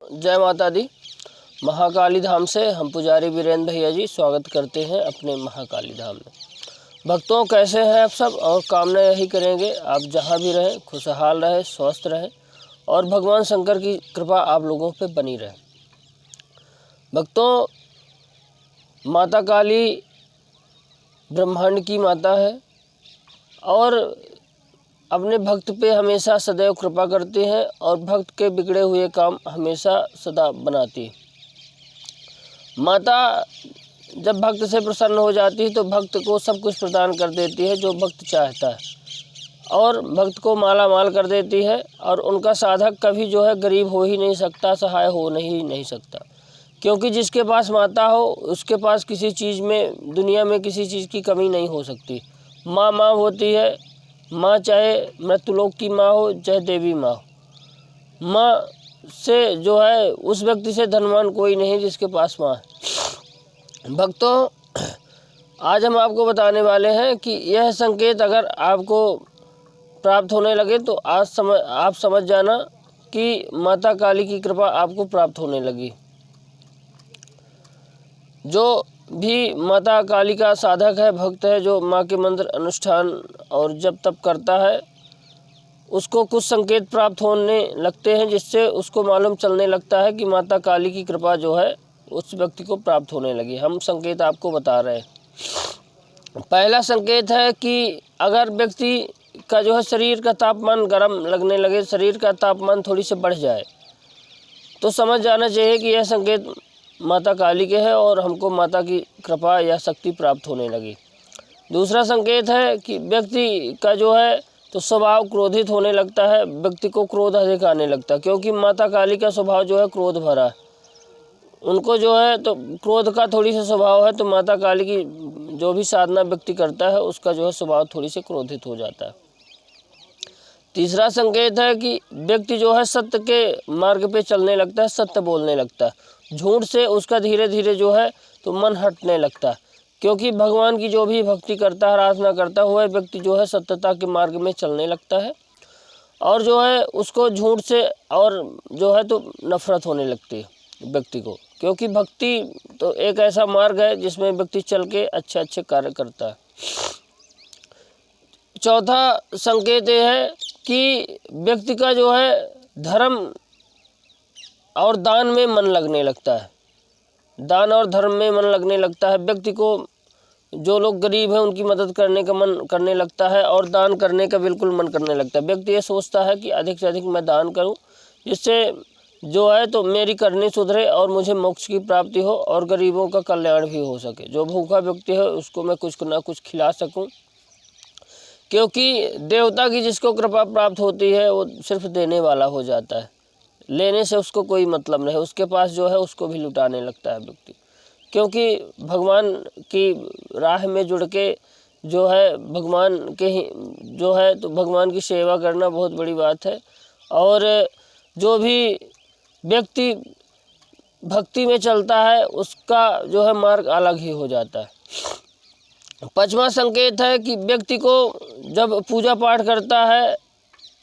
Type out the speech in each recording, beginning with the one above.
जय माता दी। महाकाली धाम से हम पुजारी वीरेंद्र भैया जी स्वागत करते हैं अपने महाकाली धाम में। भक्तों, कैसे हैं आप सब? और कामना यही करेंगे आप जहां भी रहें खुशहाल रहें, स्वस्थ रहें और भगवान शंकर की कृपा आप लोगों पे बनी रहे। भक्तों, माता काली ब्रह्मांड की माता है और अपने भक्त पे हमेशा सदैव कृपा करती हैं और भक्त के बिगड़े हुए काम हमेशा सदा बनाती है। माता जब भक्त से प्रसन्न हो जाती है तो भक्त को सब कुछ प्रदान कर देती है जो भक्त चाहता है और भक्त को माला माल कर देती है और उनका साधक कभी जो है गरीब हो ही नहीं सकता, सहाय हो नहीं सकता, क्योंकि जिसके पास माता हो उसके पास किसी चीज़ में, दुनिया में किसी चीज़ की कमी नहीं हो सकती। माँ माँ होती है। माँ चाहे मृत्युलोक की माँ हो चाहे देवी माँ हो, माँ से जो है उस व्यक्ति से धनवान कोई नहीं जिसके पास माँ है। भक्तों, आज हम आपको बताने वाले हैं कि यह संकेत अगर आपको प्राप्त होने लगे तो आप समझ जाना कि माता काली की कृपा आपको प्राप्त होने लगी। जो भी माता काली का साधक है, भक्त है, जो माँ के मंत्र अनुष्ठान और जप तप करता है, उसको कुछ संकेत प्राप्त होने लगते हैं जिससे उसको मालूम चलने लगता है कि माता काली की कृपा जो है उस व्यक्ति को प्राप्त होने लगी। हम संकेत आपको बता रहे हैं। पहला संकेत है कि अगर व्यक्ति का जो है शरीर का तापमान गर्म लगने लगे, शरीर का तापमान थोड़ी से बढ़ जाए, तो समझ जाना चाहिए कि यह संकेत माता काली के है और हमको माता की कृपा या शक्ति प्राप्त होने लगी। दूसरा संकेत है कि व्यक्ति का जो है तो स्वभाव क्रोधित होने लगता है, व्यक्ति को क्रोध अधिक आने लगता है, क्योंकि माता काली का स्वभाव जो है क्रोध भरा है। उनको जो है तो क्रोध का थोड़ी सा स्वभाव है, तो माता काली की जो भी साधना व्यक्ति करता है उसका जो है स्वभाव थोड़ी से क्रोधित हो जाता है। तीसरा संकेत है कि व्यक्ति जो है सत्य के मार्ग पे चलने लगता है, सत्य बोलने लगता है, झूठ से उसका धीरे धीरे जो है तो मन हटने लगता है, क्योंकि भगवान की जो भी भक्ति करता है, आराधना करता है, वह व्यक्ति जो है सत्यता के मार्ग में चलने लगता है और जो है उसको झूठ से और जो है तो नफरत होने लगती है व्यक्ति को, क्योंकि भक्ति तो एक ऐसा मार्ग है जिसमें व्यक्ति चल के अच्छे अच्छे कार्य करता है। चौथा संकेत ये है कि व्यक्ति का जो है धर्म और दान में मन लगने लगता है, दान और धर्म में मन लगने लगता है। व्यक्ति को जो लोग गरीब हैं उनकी मदद करने का मन करने लगता है और दान करने का बिल्कुल मन करने लगता है। व्यक्ति ये सोचता है कि अधिक से अधिक मैं दान करूं, जिससे जो है तो मेरी करनी सुधरे और मुझे मोक्ष की प्राप्ति हो और गरीबों का कल्याण भी हो सके। जो भूखा व्यक्ति है उसको मैं कुछ ना कुछ खिला सकूं, क्योंकि देवता की जिसको कृपा प्राप्त होती है वो सिर्फ देने वाला हो जाता है, लेने से उसको कोई मतलब नहीं। उसके पास जो है उसको भी लुटाने लगता है व्यक्ति, क्योंकि भगवान की राह में जुड़ के जो है भगवान के ही जो है तो भगवान की सेवा करना बहुत बड़ी बात है। और जो भी व्यक्ति भक्ति में चलता है उसका जो है मार्ग अलग ही हो जाता है। पांचवा संकेत है कि व्यक्ति को जब पूजा पाठ करता है,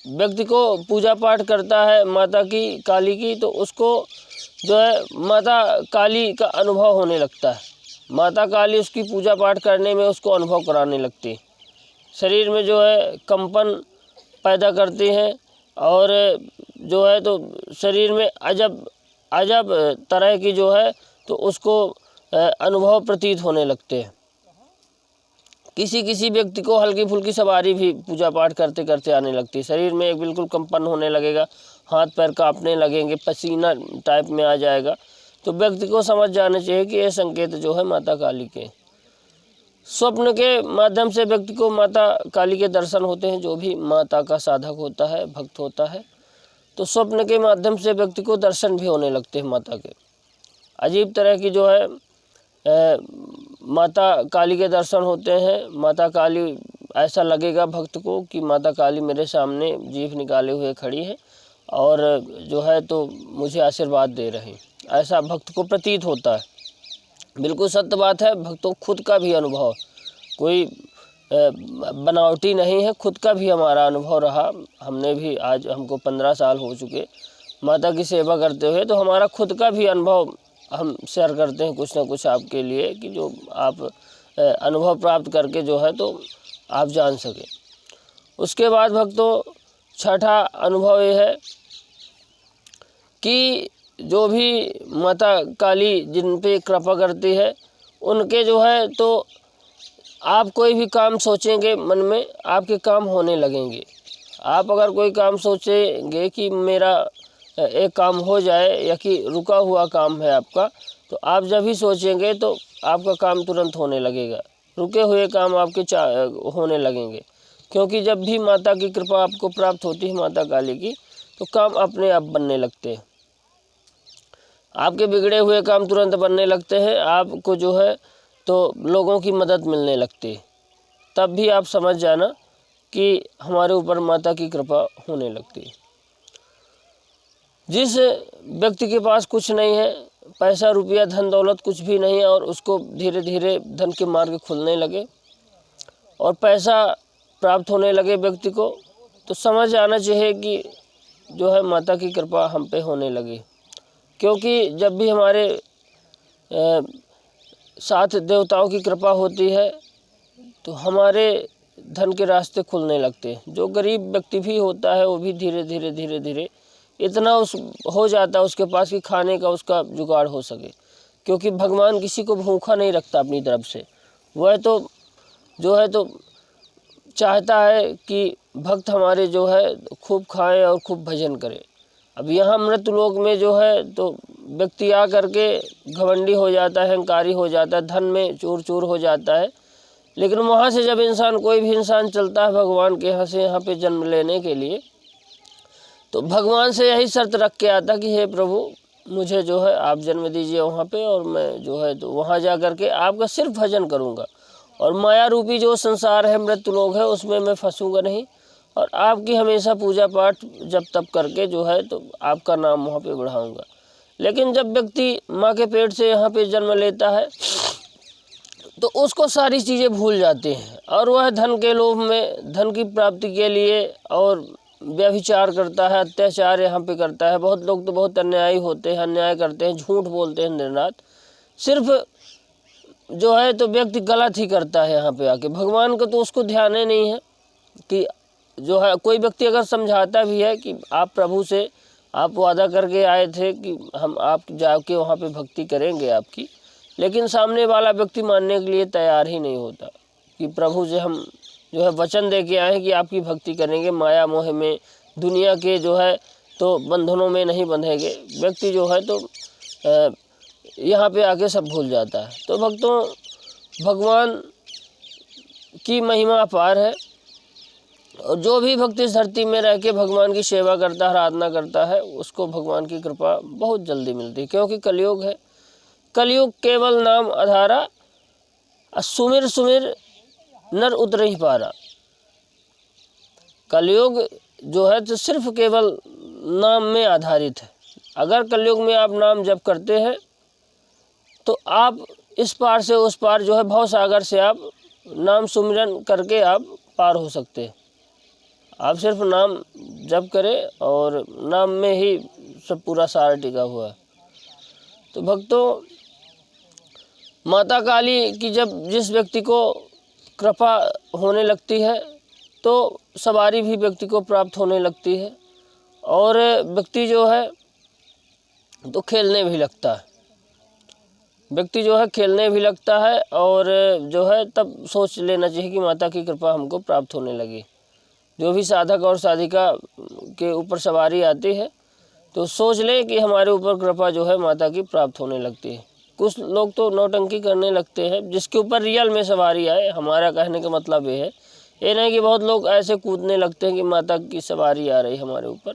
व्यक्ति को पूजा पाठ करता है माता की काली की, तो उसको जो है माता काली का अनुभव होने लगता है। माता काली उसकी पूजा पाठ करने में उसको अनुभव कराने लगती है, शरीर में जो है कंपन पैदा करती हैं और जो है तो शरीर में अजब अजब तरह की जो है तो उसको अनुभव प्रतीत होने लगते हैं। किसी किसी व्यक्ति को हल्की फुल्की सवारी भी पूजा पाठ करते करते आने लगती है, शरीर में एक बिल्कुल कंपन होने लगेगा, हाथ पैर कांपने लगेंगे, पसीना टाइप में आ जाएगा। तो व्यक्ति को समझ जाना चाहिए कि यह संकेत जो है माता काली के। स्वप्न के माध्यम से व्यक्ति को माता काली के दर्शन होते हैं। जो भी माता का साधक होता है, भक्त होता है, तो स्वप्न के माध्यम से व्यक्ति को दर्शन भी होने लगते हैं माता के। अजीब तरह की जो है माता काली के दर्शन होते हैं। माता काली, ऐसा लगेगा भक्त को कि माता काली मेरे सामने जीभ निकाले हुए खड़ी है और जो है तो मुझे आशीर्वाद दे रहे हैं, ऐसा भक्त को प्रतीत होता है। बिल्कुल सत्य बात है। भक्तों खुद का भी अनुभव, कोई बनावटी नहीं है, खुद का भी हमारा अनुभव रहा। हमने भी, आज हमको 15 साल हो चुके माता की सेवा करते हुए, तो हमारा खुद का भी अनुभव हम शेयर करते हैं कुछ ना कुछ आपके लिए, कि जो आप अनुभव प्राप्त करके जो है तो आप जान सकें। उसके बाद भक्तों, छठा अनुभव ये है कि जो भी माता काली जिन पे कृपा करती है, उनके जो है तो आप कोई भी काम सोचेंगे मन में, आपके काम होने लगेंगे। आप अगर कोई काम सोचेंगे कि मेरा एक काम हो जाए, या कि रुका हुआ काम है आपका, तो आप जब भी सोचेंगे तो आपका काम तुरंत होने लगेगा, रुके हुए काम आपके होने लगेंगे। क्योंकि जब भी माता की कृपा आपको प्राप्त होती है, माता काली की, तो काम अपने आप बनने लगते हैं। आपके बिगड़े हुए काम तुरंत बनने लगते हैं, आपको जो है तो लोगों की मदद मिलने लगती है। तब भी आप समझ जाना कि हमारे ऊपर माता की कृपा होने लगती है। जिस व्यक्ति के पास कुछ नहीं है, पैसा रुपया धन दौलत कुछ भी नहीं है, और उसको धीरे धीरे धन के मार्ग खुलने लगे और पैसा प्राप्त होने लगे व्यक्ति को, तो समझ आना चाहिए कि जो है माता की कृपा हम पे होने लगी। क्योंकि जब भी हमारे साथ देवताओं की कृपा होती है, तो हमारे धन के रास्ते खुलने लगते हैं। जो गरीब व्यक्ति भी होता है, वो भी धीरे धीरे इतना हो जाता है उसके पास कि खाने का उसका जुगाड़ हो सके। क्योंकि भगवान किसी को भूखा नहीं रखता अपनी तरफ से, वह तो जो है तो चाहता है कि भक्त हमारे जो है खूब खाएं और खूब भजन करें। अब यहाँ मृतलोक में जो है तो व्यक्ति आ करके घमंडी हो जाता है, अहंकारी हो जाता है, धन में चूर चूर हो जाता है। लेकिन वहाँ से जब कोई भी इंसान चलता है भगवान के यहाँ से यहाँ पे जन्म लेने के लिए, तो भगवान से यही शर्त रख के आता कि हे प्रभु, मुझे जो है आप जन्म दीजिए वहाँ पे, और मैं जो है तो वहाँ जा कर के आपका सिर्फ भजन करूँगा, और माया रूपी जो संसार है, मृत्युलोक है, उसमें मैं फंसूँगा नहीं, और आपकी हमेशा पूजा पाठ जब तब करके जो है तो आपका नाम वहाँ पे बढ़ाऊँगा। लेकिन जब व्यक्ति माँ के पेट से यहाँ पे जन्म लेता है, तो उसको सारी चीज़ें भूल जाती हैं, और वह धन के लोभ में, धन की प्राप्ति के लिए और व्यभिचार करता है, अत्याचार यहाँ पे करता है। बहुत लोग तो बहुत अन्यायी होते हैं, अन्याय करते हैं, झूठ बोलते हैं दिन रात। सिर्फ जो है तो व्यक्ति गलत ही करता है यहाँ पे आके, भगवान का तो उसको ध्यान ही नहीं है। कि जो है कोई व्यक्ति अगर समझाता भी है कि आप प्रभु से आप वादा करके आए थे कि हम आप जाके वहाँ पे भक्ति करेंगे आपकी, लेकिन सामने वाला व्यक्ति मानने के लिए तैयार ही नहीं होता कि प्रभु से हम जो है वचन दे के आए कि आपकी भक्ति करेंगे, माया मोह में, दुनिया के जो है तो बंधनों में नहीं बंधेंगे। व्यक्ति जो है तो यहाँ पे आके सब भूल जाता है। तो भक्तों, भगवान की महिमा अपार है, और जो भी भक्त इस धरती में रह के भगवान की सेवा करता है, आराधना करता है, उसको भगवान की कृपा बहुत जल्दी मिलती है। क्योंकि कलयुग है, कलयुग केवल नाम आधारा, सुमिर सुमिर नर उतर ही पारा। कलयुग जो है तो सिर्फ केवल नाम में आधारित है। अगर कलयुग में आप नाम जप करते हैं, तो आप इस पार से उस पार जो है भव सागर से आप नाम सुमिरन करके आप पार हो सकते हैं। आप सिर्फ नाम जप करें, और नाम में ही सब पूरा सार टिका हुआ है। तो भक्तों, माता काली की जब जिस व्यक्ति को कृपा होने लगती है, तो सवारी भी व्यक्ति को प्राप्त होने लगती है, और व्यक्ति जो है तो खेलने भी लगता है। व्यक्ति जो है खेलने भी लगता है, और जो है तब सोच लेना चाहिए कि माता की कृपा हमको प्राप्त होने लगी। जो भी साधक और साधिका के ऊपर सवारी आती है, तो सोच लें कि हमारे ऊपर कृपा जो है माता की प्राप्त होने लगती है। कुछ लोग तो नौटंकी करने लगते हैं जिसके ऊपर रियल में सवारी आए। हमारा कहने का मतलब ये है, ये नहीं कि बहुत लोग ऐसे कूदने लगते हैं कि माता की सवारी आ रही है हमारे ऊपर।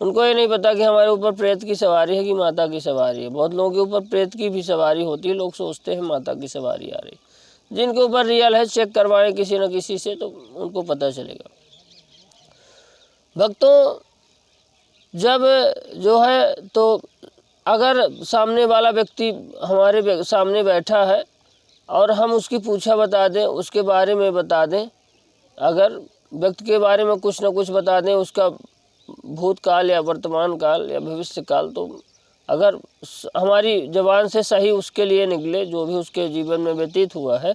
उनको ये नहीं पता कि हमारे ऊपर प्रेत की सवारी है कि माता की सवारी है। बहुत लोगों के ऊपर प्रेत की भी सवारी होती है, लोग सोचते हैं माता की सवारी आ रही। जिनके ऊपर रियल है, चेक करवाएं किसी न किसी से, तो उनको पता चलेगा। भक्तों, जब जो है तो अगर सामने वाला व्यक्ति हमारे सामने बैठा है और हम उसकी पूछा बता दें, उसके बारे में बता दें, अगर व्यक्ति के बारे में कुछ ना कुछ बता दें, उसका भूतकाल या वर्तमान काल या भविष्य काल, तो अगर हमारी ज़बान से सही उसके लिए निकले, जो भी उसके जीवन में व्यतीत हुआ है,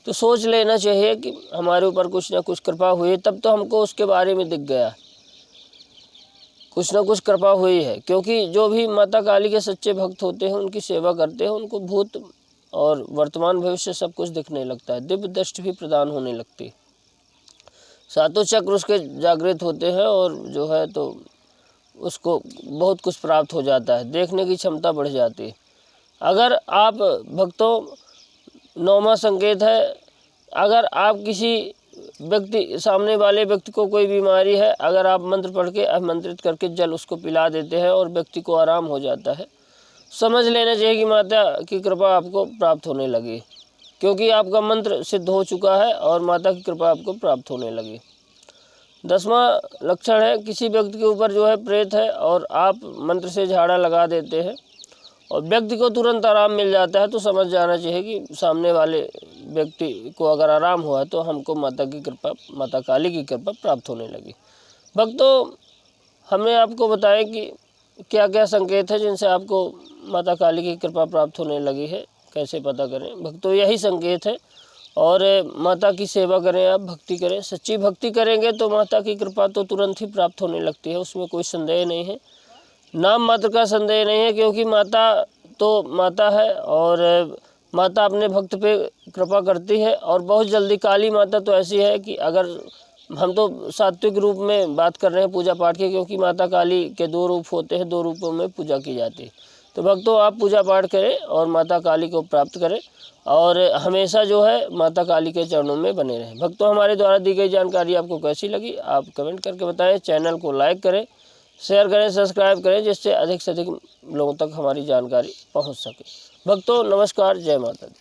तो सोच लेना चाहिए कि हमारे ऊपर कुछ ना कुछ कृपा हुई, तब तो हमको उसके बारे में दिख गया, कुछ ना कुछ कृपा हुई है। क्योंकि जो भी माता काली के सच्चे भक्त होते हैं, उनकी सेवा करते हैं, उनको भूत और वर्तमान भविष्य सब कुछ दिखने लगता है, दिव्य दृष्टि भी प्रदान होने लगती है, सातों चक्र उसके जागृत होते हैं और जो है तो उसको बहुत कुछ प्राप्त हो जाता है, देखने की क्षमता बढ़ जाती है। अगर आप भक्तों, 9वां संकेत है, अगर आप किसी व्यक्ति, सामने वाले व्यक्ति को कोई बीमारी है, अगर आप मंत्र पढ़ के आमंत्रित करके जल उसको पिला देते हैं और व्यक्ति को आराम हो जाता है, समझ लेना चाहिए कि माता की कृपा आपको प्राप्त होने लगी, क्योंकि आपका मंत्र सिद्ध हो चुका है और माता की कृपा आपको प्राप्त होने लगी। 10वां लक्षण है, किसी व्यक्ति के ऊपर जो है प्रेत है और आप मंत्र से झाड़ा लगा देते हैं और व्यक्ति को तुरंत आराम मिल जाता है, तो समझ जाना चाहिए कि सामने वाले व्यक्ति को अगर आराम हुआ तो हमको माता की कृपा, माता काली की कृपा प्राप्त होने लगी। भक्तों, हमने आपको बताया कि क्या क्या संकेत है जिनसे आपको माता काली की कृपा प्राप्त होने लगी है, कैसे पता करें। भक्तों, यही संकेत है, और माता की सेवा करें, आप भक्ति करें, सच्ची भक्ति करेंगे तो माता की कृपा तो तुरंत ही प्राप्त होने लगती है, उसमें कोई संदेह नहीं है, नाम मात्र का संदेह नहीं है, क्योंकि माता तो माता है और माता अपने भक्त पे कृपा करती है। और बहुत जल्दी, काली माता तो ऐसी है कि अगर हम तो सात्विक रूप में बात कर रहे हैं पूजा पाठ की, क्योंकि माता काली के 2 रूप होते हैं, 2 रूपों में पूजा की जाती है। तो भक्तों, आप पूजा पाठ करें और माता काली को प्राप्त करें और हमेशा जो है माता काली के चरणों में बने रहें। भक्तों, हमारे द्वारा दी गई जानकारी आपको कैसी लगी, आप कमेंट करके बताएं। चैनल को लाइक करें, शेयर करें, सब्सक्राइब करें, जिससे अधिक से अधिक लोगों तक हमारी जानकारी पहुंच सके। भक्तों, नमस्कार, जय माता दी।